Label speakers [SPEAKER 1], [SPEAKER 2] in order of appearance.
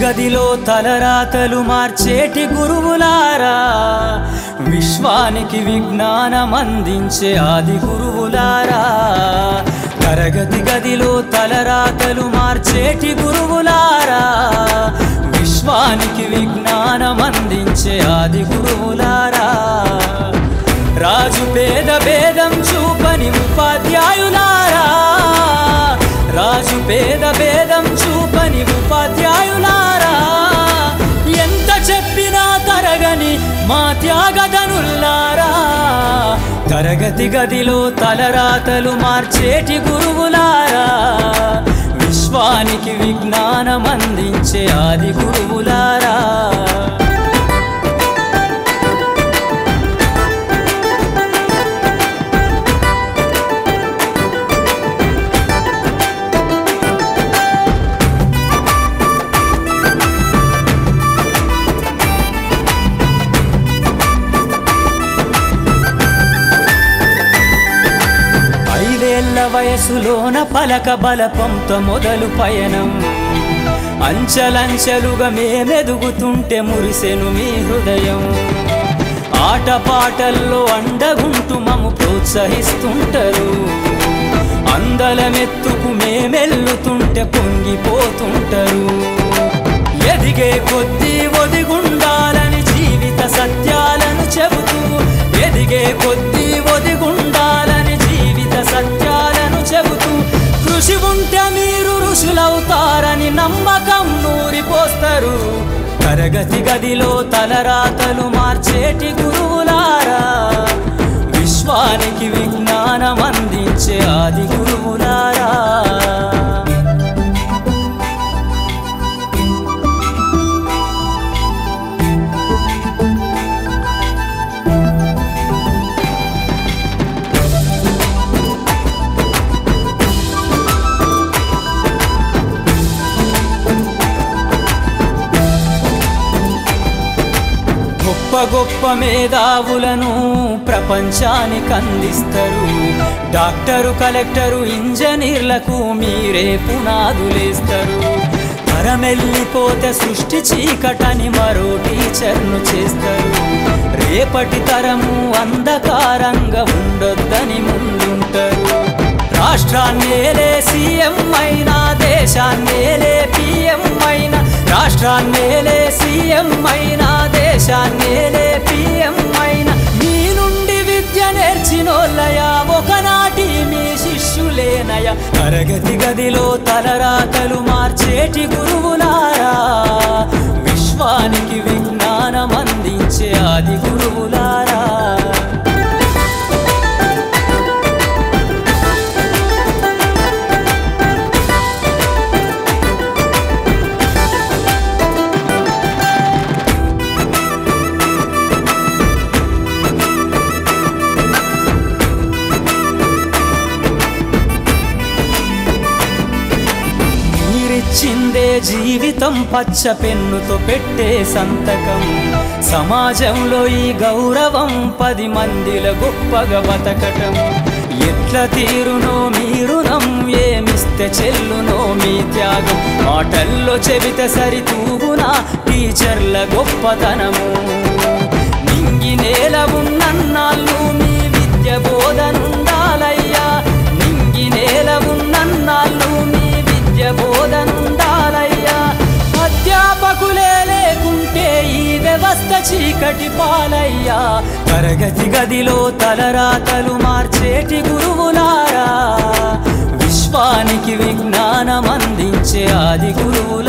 [SPEAKER 1] గదిలో తలరాతలు మార్చేటి గురువులారా, విశ్వానికి విజ్ఞానం అందించే ఆది గురువులారా. తరగతి గదిలో తలరాతలు మార్చేటి గురువులారా, విశ్వానికి విజ్ఞానం అందించే ఆది గురువులారా. రాజు పేద భేదం చూపని ఉపాధ్యాయులారా, రాజు పేద భేదం చూపని ఉపాధ్యాయులారా. ఎంత చెప్పినా తరగని మా త్యాగధనుల్లారా, తరగతి గదిలో తలరాతలు మార్చేటి గురువులారా, విశ్వానికి విజ్ఞానం అందించే ఆది గురువులారా. వయసులోన పలక బలపంతో మొదలు పయనం, అంచలంచెలుగా మేమెదుగుతుంటే మురిసెను మీ హృదయం. ఆటపాటల్లో అండగుంటూ మము ప్రోత్సహిస్తుంటారు, అందలమెత్తుకు మేమెల్లుతుంటే పొంగిపోతుంటారు. ఎదిగే కొద్దీ ఒదిగుండాలని జీవిత సత్యాలను చెబుతూ, ఎదిగే కొద్దీ ఒదిగుండాలని జీవిత సత్యాలను చెబుతూ, కృషి ఉంటే మీరు ఋషులవుతారని నమ్మకం నూరిపోస్తారు. తరగతి గదిలో తలరాతలు మార్చేటి గురువులారా, విశ్వానికి విజ్ఞానం అందించే ఆది గురువులారా. గొప్ప గొప్ప మేధావులను ప్రపంచానికి అందిస్తారు. డాక్టరు, కలెక్టరు, ఇంజనీర్లకు మీరే పునాదులేస్తారు. తరమెల్లిపోతే సృష్టి చీకటని మరో టీచర్ను చేస్తారు. రేపటి తరము అంధకారంగా ఉండొద్దని ముందుంటారు. రాష్ట్రాన్నేలే సీఎం అయినా, దేశాన్నేలే పిఎం అయినా, రాష్ట్రాన్నేలే సీఎం అయినా, దేశాన్నేలే పిఎం అయినా, మీ నుండి విద్య నేర్చినోళ్ళయా, ఒకనాటి మీ శిష్యులేనయా. తరగతి గదిలో తలరాతలు మార్చేటి గురువులారా, విశ్వానికి విజ్ఞానం అందించే ఆది గురువులారా. చిందే జీవితం పచ్చ పెన్నుతో పెట్టే సంతకం, సమాజంలో ఈ గౌరవం 10 మందిల గొప్పగా బతకటం. ఎట్ల తీరునో మీ రుణం, ఏమిస్తే చెల్లునో మీ త్యాగం. మాటల్లో చెబితే సరితూగునా టీచర్ల గొప్పతనము. నింగి నేల ఉన్నన్నాళ్ళు మీ విద్య బోధనుండాలయ్యా, నింగి నేల ఉన్నన్నాళ్ళు మీ విద్య బోధనుండాలయ్యా. అధ్యాపకులే లేకుంటే ఈ వ్యవస్థ చీకటి పాలయ్యా. తరగతి గదిలో తలరాతలు మార్చేటి గురువులారా, విశ్వానికి విజ్ఞానం అందించే ఆది గురువులారా.